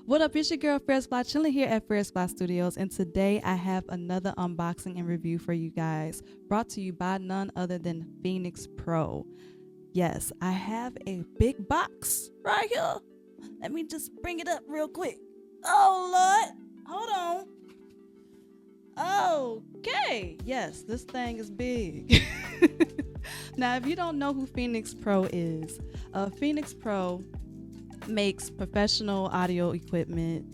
What up, it's your girl Farisfly chilling here at Farisfly Studios, and today I have another unboxing and review for you guys, brought to you by none other than Phenyx Pro. Yes, I have a big box right here. Let me just bring it up real quick. Oh Lord, hold on. Okay, yes, this thing is big. Now, if you don't know who Phenyx Pro is, Phenyx Pro makes professional audio equipment,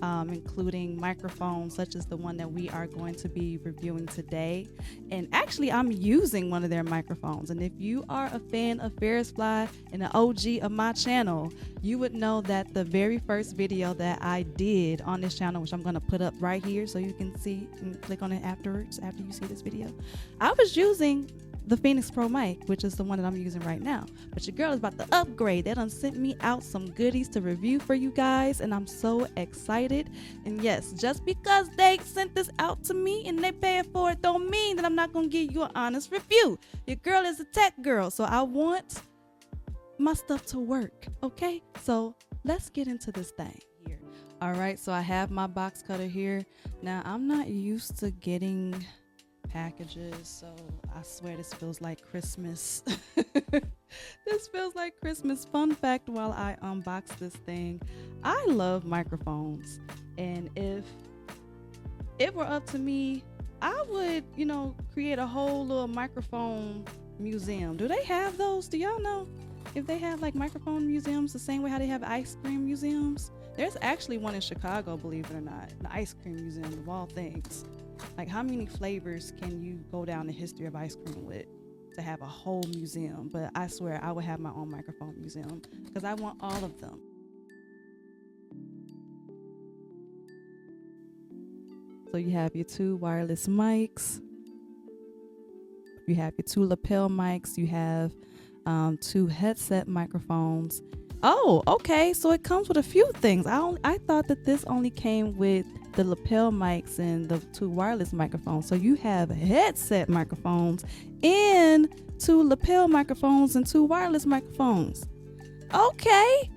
including microphones such as the one that we are going to be reviewing today. And actually, I'm using one of their microphones. And if you are a fan of Farisfly and an OG of my channel, you would know that the very first video that I did on this channel, which I'm going to put up right here so you can see and click on it afterwards after you see this video, I was using the Phenyx Pro mic, which is the one that I'm using right now. But your girl is about to upgrade. They done sent me out some goodies to review for you guys, and I'm so excited. And yes, just because they sent this out to me and they pay for it don't mean that I'm not gonna give you an honest review. Your girl is a tech girl, so I want my stuff to work, okay? So let's get into this thing here. All right, so I have my box cutter here. Now, I'm not used to getting packages, so I swear this feels like Christmas. This feels like Christmas. Fun fact while I unbox this thing, I love microphones, and if it were up to me, I would, create a whole little microphone museum. Do they have those? Do y'all know if they have like microphone museums the same way how they have ice cream museums? There's actually one in Chicago, believe it or not, an ice cream museum of all things. Like, how many flavors can you go down the history of ice cream with to have a whole museum? But I swear I would have my own microphone museum because I want all of them. So you have your two wireless mics. You have your two lapel mics. You have two headset microphones. Oh, okay. So it comes with a few things. I thought that this only came with the lapel mics and the two wireless microphones. So you have headset microphones and two lapel microphones and two wireless microphones. Okay,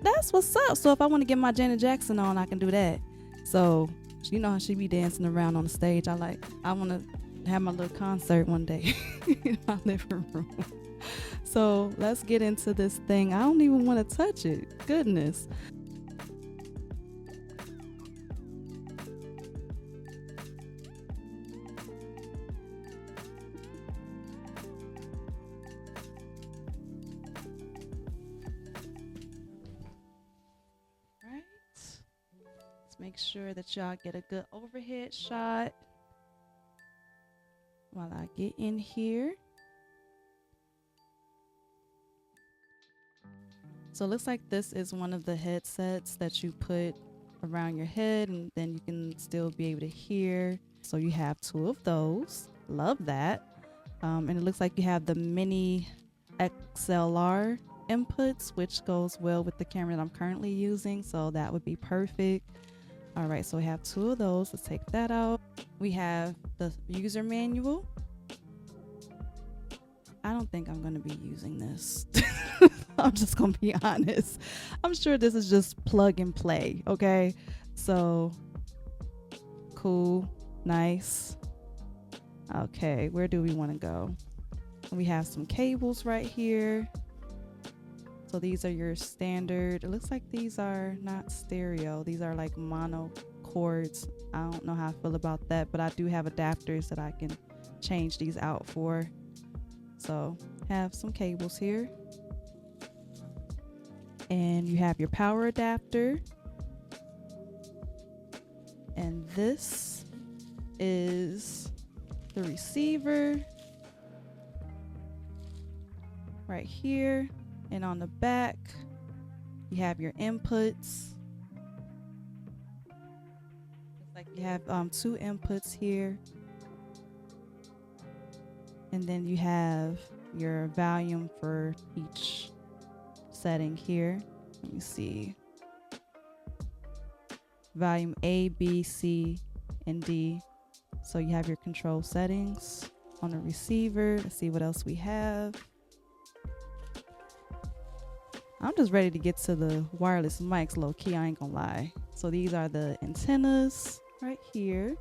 that's what's up. So if I want to get my Janet Jackson on, I can do that. So you know how she be dancing around on the stage. I want to have my little concert one day in my living room. So let's get into this thing. I don't even want to touch it. Goodness. Right. Let's make sure that y'all get a good overhead shot while I get in here. So it looks like this is one of the headsets that you put around your head, and then you can still be able to hear. So you have two of those. Love that. And it looks like you have the mini XLR inputs, which goes well with the camera that I'm currently using. So that would be perfect. All right, so we have two of those. Let's take that out. We have the user manual. I don't think I'm going to be using this. I'm just going to be honest. I'm sure this is just plug and play, okay? So, cool, nice. Okay, where do we want to go? We have some cables right here. So these are your standard. It looks like these are not stereo. These are like mono cords. I don't know how I feel about that, but I do have adapters that I can change these out for. So have some cables here. And you have your power adapter. And this is the receiver right here. And on the back, you have your inputs. Looks like you have two inputs here. And then you have your volume for each setting here. Let me see. Volume A, B, C, and D. So you have your control settings on the receiver. Let's see what else we have. I'm just ready to get to the wireless mics, low key, I ain't gonna lie. So these are the antennas right here.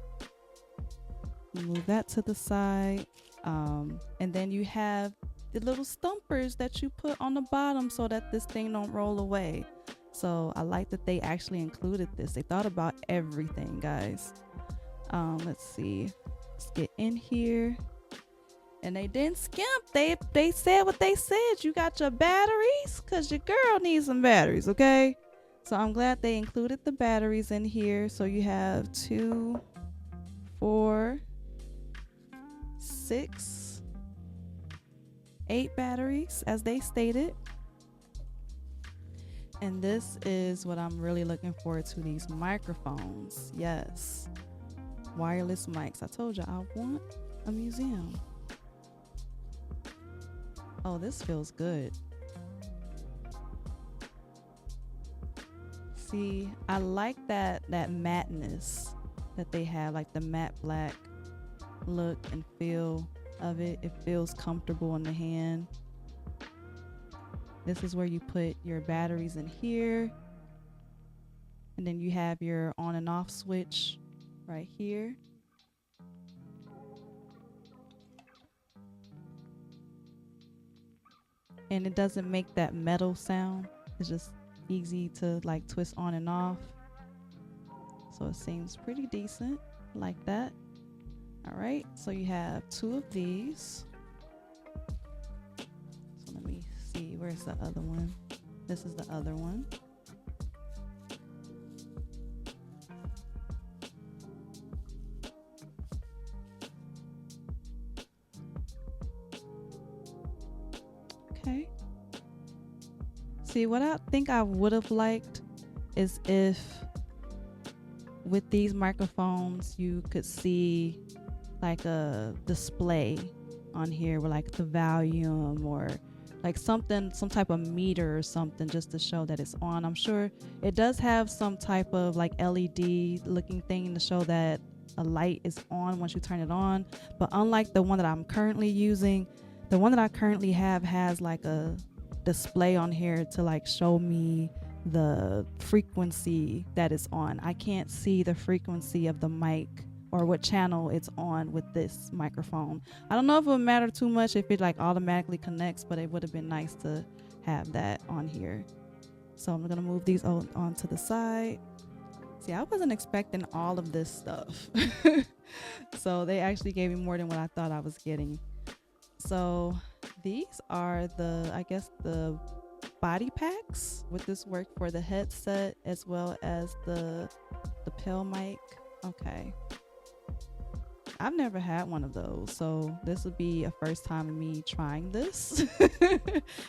Move that to the side. And then you have the little stumpers that you put on the bottom so that this thing don't roll away. So I like that they actually included this. They thought about everything, guys. Let's see. Let's get in here. And they didn't skimp. They said what they said. You got your batteries? Because your girl needs some batteries, okay? So I'm glad they included the batteries in here. So you have 2, 4, 6, 8 batteries, as they stated. And this is what I'm really looking forward to, these microphones. Yes. Wireless mics. I told you I want a museum. Oh, this feels good. See, I like that matteness that they have, like the matte black look and feel of it. It feels comfortable in the hand. This is where you put your batteries in here. And then you have your on and off switch right here. And it doesn't make that metal sound. It's just easy to like twist on and off. So it seems pretty decent like that. All right, so you have 2 of these. So let me see, where's the other one? This is the other one. Okay. See, what I think I would have liked is if with these microphones you could see like a display on here with like the volume or like something, some type of meter or something, just to show that it's on. I'm sure it does have some type of like LED looking thing to show that a light is on once you turn it on. But unlike the one that I'm currently using, the one that I currently have has like a display on here to like show me the frequency that it's on. I can't see the frequency of the mic or what channel it's on with this microphone. I don't know if it would matter too much if it like automatically connects, but it would have been nice to have that on here. So I'm gonna move these on to the side. See, I wasn't expecting all of this stuff. So they actually gave me more than what I thought I was getting. So these are the, I guess, the body packs. Would this work for the headset as well as the lapel mic? Okay. I've never had one of those, so this would be a first time of me trying this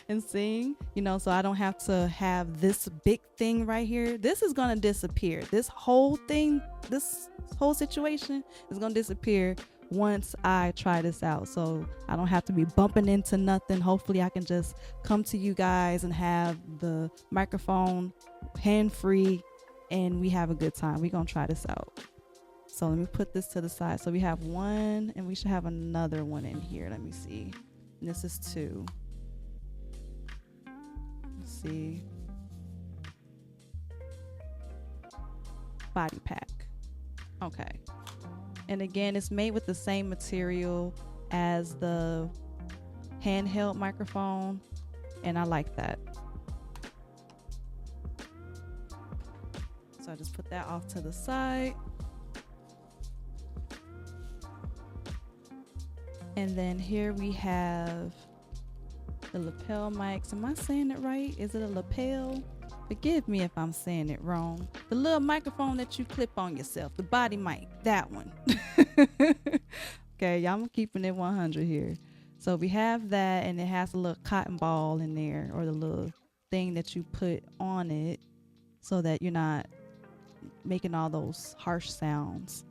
and seeing, you know, so I don't have to have this big thing right here. This is gonna disappear. This whole thing, this whole situation is gonna disappear once I try this out, so I don't have to be bumping into nothing. Hopefully I can just come to you guys and have the microphone hand-free and we have a good time. We're gonna try this out. So let me put this to the side. So we have one and we should have another one in here. Let me see. And this is 2. Let's see. Body pack. Okay. And again, it's made with the same material as the handheld microphone. And I like that. So I just put that off to the side. And then here we have the lapel mics. Am I saying it right? Is it a lapel? Forgive me if I'm saying it wrong. The little microphone that you clip on yourself, the body mic, that one. Okay, I'm keeping it 100 here. So we have that, and it has a little cotton ball in there, or the little thing that you put on it so that you're not making all those harsh sounds.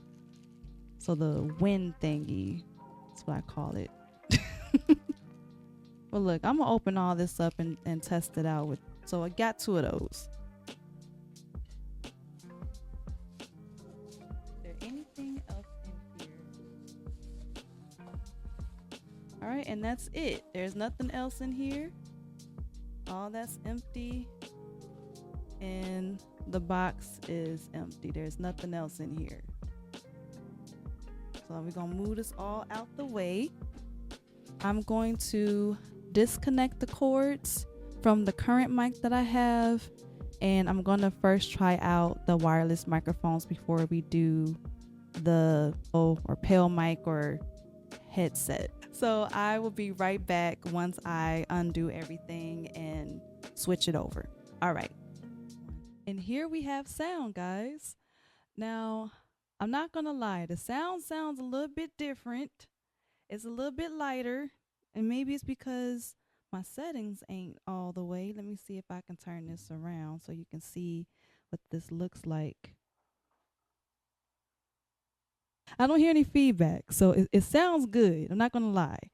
So the wind thingy. That's what I call it. Well, look, I'm gonna open all this up and test it out with. So I got 2 of those. Is there anything else in here? All right, and that's it. There's nothing else in here. All that's empty, and the box is empty. There's nothing else in here. So we're gonna move this all out the way. I'm going to disconnect the cords from the current mic that I have, and I'm gonna first try out the wireless microphones before we do the or pale mic or headset. So I will be right back once I undo everything and switch it over. All right. And here we have sound, guys. Now, I'm not gonna lie, the sound sounds a little bit different. It's a little bit lighter, and maybe it's because my settings ain't all the way. Let me see if I can turn this around so you can see what this looks like. I don't hear any feedback, so it sounds good. I'm not gonna lie.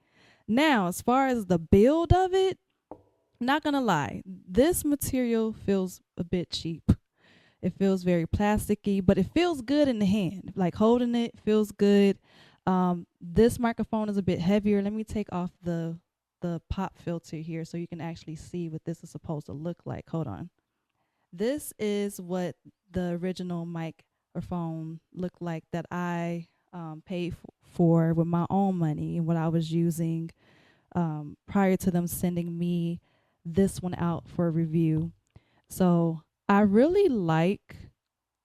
Now, as far as the build of it, I'm not gonna lie, this material feels a bit cheap. It feels very plasticky, but it feels good in the hand. Like holding it feels good. This microphone is a bit heavier. Let me take off the pop filter here so you can actually see what this is supposed to look like. Hold on. This is what the original microphone looked like that I paid for with my own money and what I was using prior to them sending me this one out for review. So I really like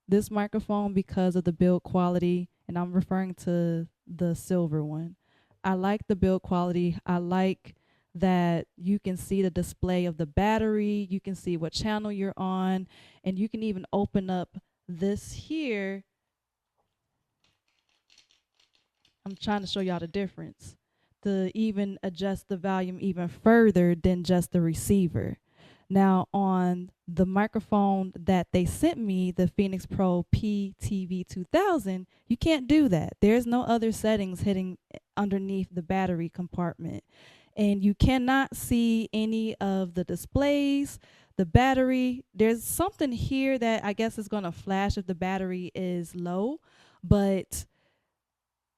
this microphone because of the build quality, and I'm referring to the silver one. I like the build quality. I like that you can see the display of the battery, you can see what channel you're on, and you can even open up this here. I'm trying to show y'all the difference to even adjust the volume even further than just the receiver. Now on the microphone that they sent me, the Phenyx Pro PTV-2000, you can't do that. There's no other settings hidden underneath the battery compartment. And you cannot see any of the displays, the battery. There's something here that I guess is gonna flash if the battery is low, but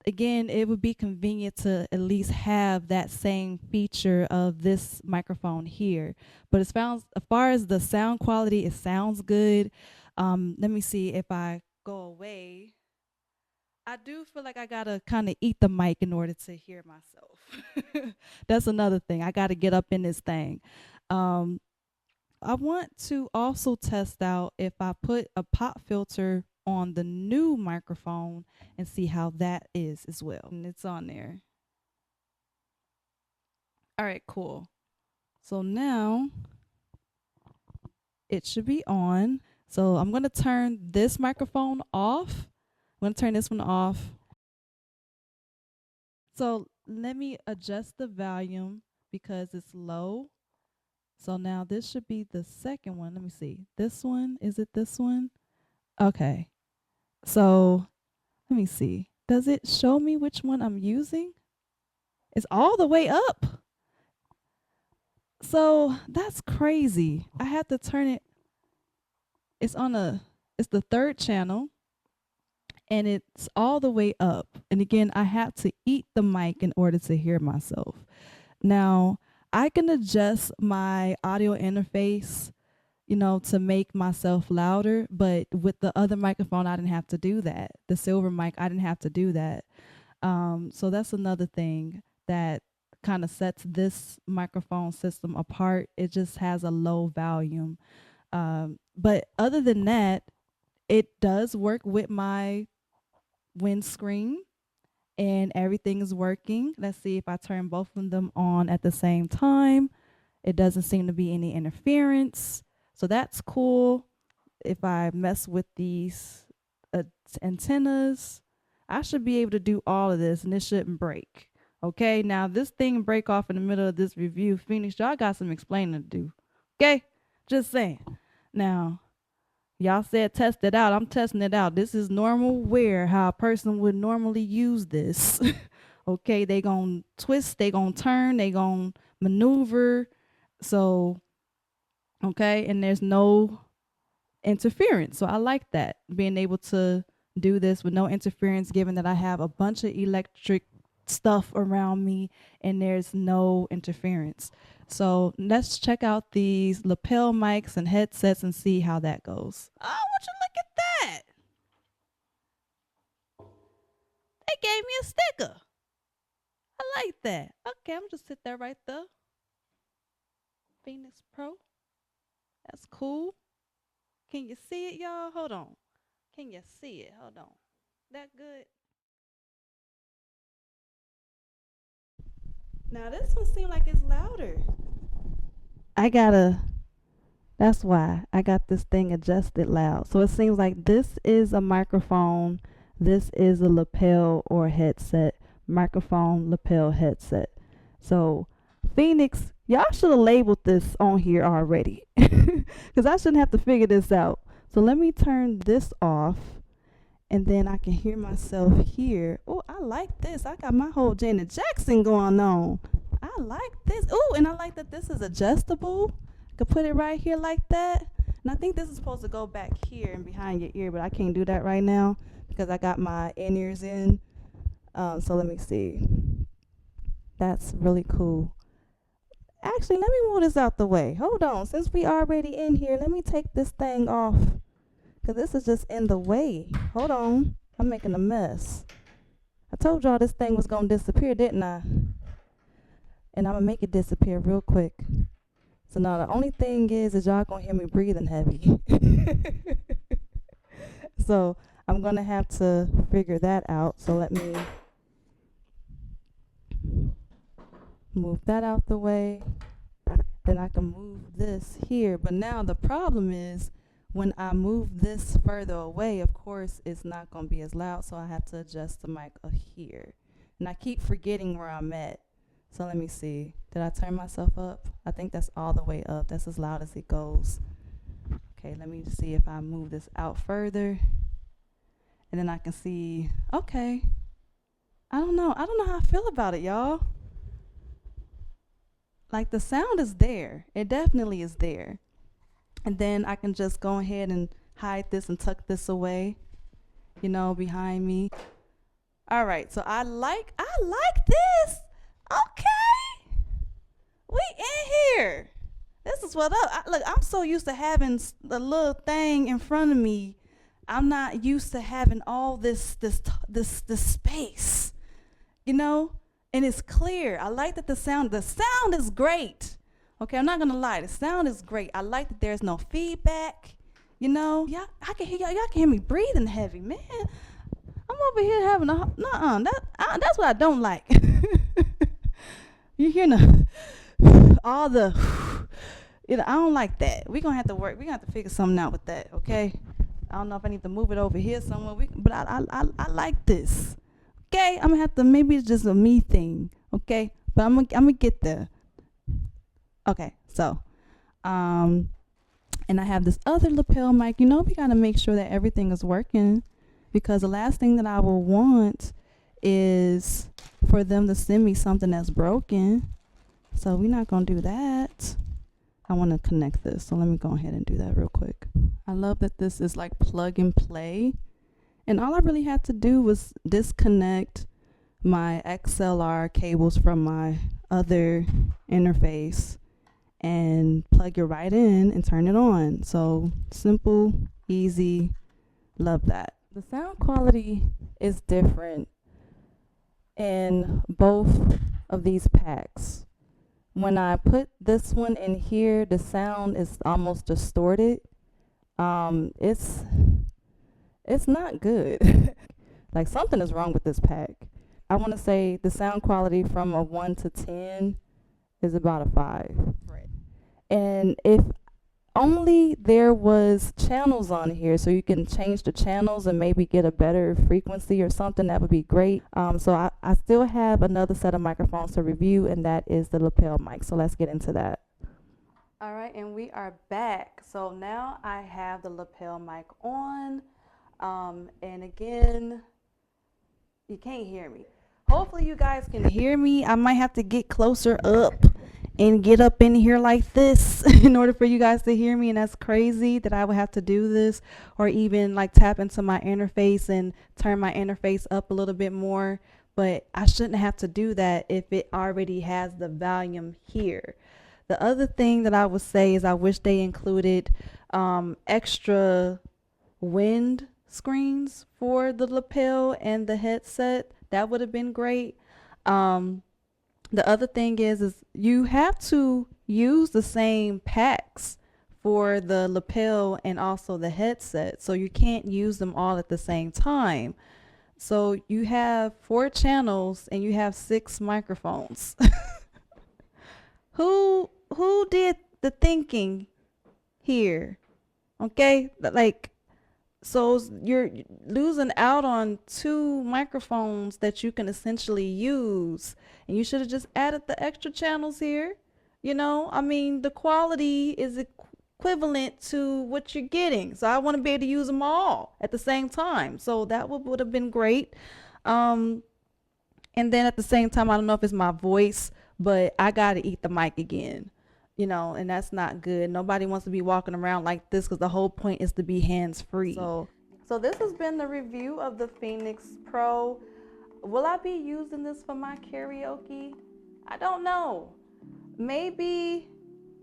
again, it would be convenient to at least have that same feature of this microphone here. But as far as the sound quality, it sounds good. Let me see if I go away. I do feel like I gotta kind of eat the mic in order to hear myself. That's another thing. I gotta get up in this thing. I want to also test out if I put a pop filter on the new microphone and see how that is as well. And it's on there. All right, cool. So now it should be on. So I'm going to turn this microphone off. I'm going to turn this one off. So let me adjust the volume because it's low. So now this should be the second one. Let me see. This one, is it this one? Okay. So let me see. Does it show me which one I'm using? It's all the way up. So that's crazy. I have to turn it. It's the third channel and it's all the way up. And again, I have to eat the mic in order to hear myself. Now, I can adjust my audio interface, you know, to make myself louder, but with the other microphone, I didn't have to do that. The silver mic, I didn't have to do that. So that's another thing that kind of sets this microphone system apart. It just has a low volume. But other than that, it does work with my windscreen and everything is working. Let's see if I turn both of them on at the same time. It doesn't seem to be any interference. So that's cool. If I mess with these antennas, I should be able to do all of this and it shouldn't break. Okay, now this thing break off in the middle of this review. Phenyx, y'all got some explaining to do. Okay, just saying. Now, y'all said test it out. I'm testing it out. This is normal wear, how a person would normally use this. Okay, they gonna twist, they gonna turn, they gonna maneuver. So, okay, and there's no interference. So I like that, being able to do this with no interference, given that I have a bunch of electric stuff around me and there's no interference. So let's check out these lapel mics and headsets and see how that goes. Oh, would you look at that? They gave me a sticker. I like that. Okay, I'm just sit there right there. Phenyx Pro. That's cool. Can you see it, y'all? Hold on. Can you see it? Hold on. That good? Now this one seems like it's louder. That's why I got this thing adjusted loud. So it seems like this is a microphone. This is a lapel or headset. Microphone, lapel, headset. So Phenyx, y'all should have labeled this on here already. Because I shouldn't have to figure this out. So let me turn this off. And then I can hear myself here. Oh, I like this. I got my whole Janet Jackson going on. I like this. Oh, and I like that this is adjustable. I could put it right here like that. And I think this is supposed to go back here and behind your ear, but I can't do that right now because I got my in-ears in. So let me see. That's really cool. Actually, let me move this out the way. Hold on. Since we already in here, let me take this thing off. Because this is just in the way. Hold on. I'm making a mess. I told y'all this thing was going to disappear, didn't I? And I'm going to make it disappear real quick. So now the only thing is y'all going to hear me breathing heavy. So I'm going to have to figure that out. So let me move that out the way. Then I can move this here. But now the problem is, when I move this further away, of course, it's not going to be as loud, so I have to adjust the mic here. And I keep forgetting where I'm at. So let me see. Did I turn myself up? I think that's all the way up. That's as loud as it goes. Okay, let me see if I move this out further. And then I can see, okay. I don't know how I feel about it, y'all. Like, the sound is there. It definitely is there. And then I can just go ahead and hide this and tuck this away, you know, behind me. All right, so I like this. Okay, we in here. This is what up. Look, I'm so used to having the little thing in front of me. I'm not used to having all this space, you know. And it's clear. I like that the sound is great. Okay, I'm not gonna lie, the sound is great. I like that there's no feedback, you know. Yeah, I can hear y'all can hear me breathing heavy, man. I'm over here having that's what I don't like. You hear all the, you know, I don't like that. We're gonna have to work. We're gonna have to figure something out with that, okay? I don't know if I need to move it over here somewhere, but I like this. Okay, I'm gonna have to, maybe it's just a me thing, okay? But I'm gonna get there. Okay, so, and I have this other lapel mic. You know, we gotta make sure that everything is working, because the last thing that I will want is for them to send me something that's broken. So we're not gonna do that. I wanna connect this, so let me go ahead and do that real quick. I love that this is like plug and play. And all I really had to do was disconnect my XLR cables from my other interface and plug it right in and turn it on. So simple, easy, love that. The sound quality is different in both of these packs. When I put this one in here, the sound is almost distorted. It's not good. Like, something is wrong with this pack. I want to say the sound quality from a 1 to 10 is about a 5. Right. And if only there was channels on here so you can change the channels and maybe get a better frequency or something, that would be great. So I still have another set of microphones to review, and that is the lapel mic. So let's get into that. All right, and we are back. So now I have the lapel mic on. And again, you can't hear me. Hopefully you guys can hear me. I might have to get closer up and get up in here like this in order for you guys to hear me. And that's crazy that I would have to do this, or even like tap into my interface and turn my interface up a little bit more. But I shouldn't have to do that if it already has the volume here. The other thing that I would say is I wish they included extra wind screens for the lapel and the headset. That would have been great. Um, the other thing is you have to use the same packs for the lapel and also the headset. So you can't use them all at the same time. So you have 4 channels and you have 6 microphones. Who did the thinking here? Okay? Like, so you're losing out on 2 microphones that you can essentially use, and you should have just added the extra channels here. You know, I mean, the quality is equivalent to what you're getting. So I want to be able to use them all at the same time. So that would have been great. And then at the same time, I don't know if it's my voice, but I got to eat the mic again. You know, and that's not good. Nobody wants to be walking around like this because the whole point is to be hands-free. So this has been the review of the Phenyx Pro. Will I be using this for my karaoke? I don't know. Maybe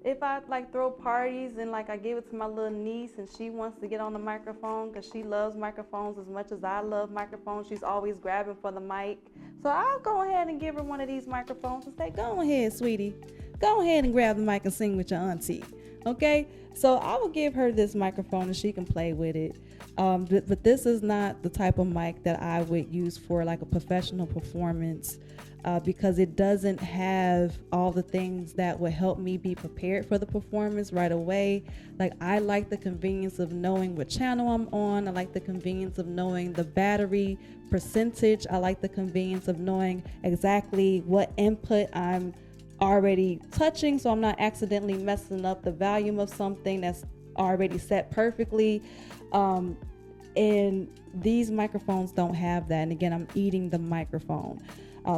if I like throw parties and like I give it to my little niece and she wants to get on the microphone because she loves microphones as much as I love microphones. She's always grabbing for the mic. So I'll go ahead and give her one of these microphones and say, go ahead, sweetie. Go ahead and grab the mic and sing with your auntie. Okay? So I will give her this microphone and she can play with it. But this is not the type of mic that I would use for like a professional performance because it doesn't have all the things that would help me be prepared for the performance right away. Like, I like the convenience of knowing what channel I'm on. I like the convenience of knowing the battery percentage. I like the convenience of knowing exactly what input I'm already touching, so I'm not accidentally messing up the volume of something that's already set perfectly. And these microphones don't have that. And again, I'm eating the microphone.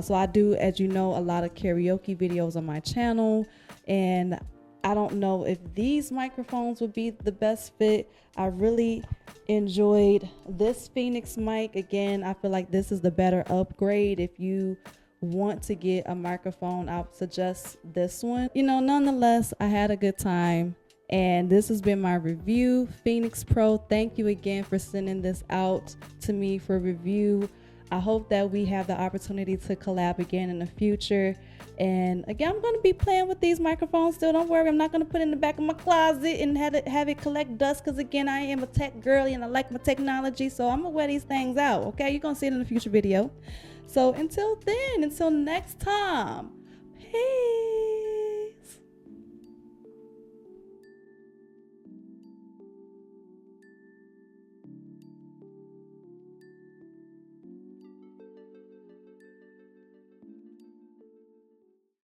So I do, as you know, a lot of karaoke videos on my channel, and I don't know if these microphones would be the best fit. I really enjoyed this Phenyx mic. Again, I feel like this is the better upgrade. If you want to get a microphone, I would suggest this one. You know, nonetheless, I had a good time, and this has been my review. Phenyx Pro, thank you again for sending this out to me for review. I hope that we have the opportunity to collab again in the future. And again, I'm going to be playing with these microphones still. Don't worry, I'm not going to put it in the back of my closet and have it collect dust, because again, I am a tech girly and I like my technology. So I'm going to wear these things out. Okay, you're going to see it in a future video. So until then, until next time, peace.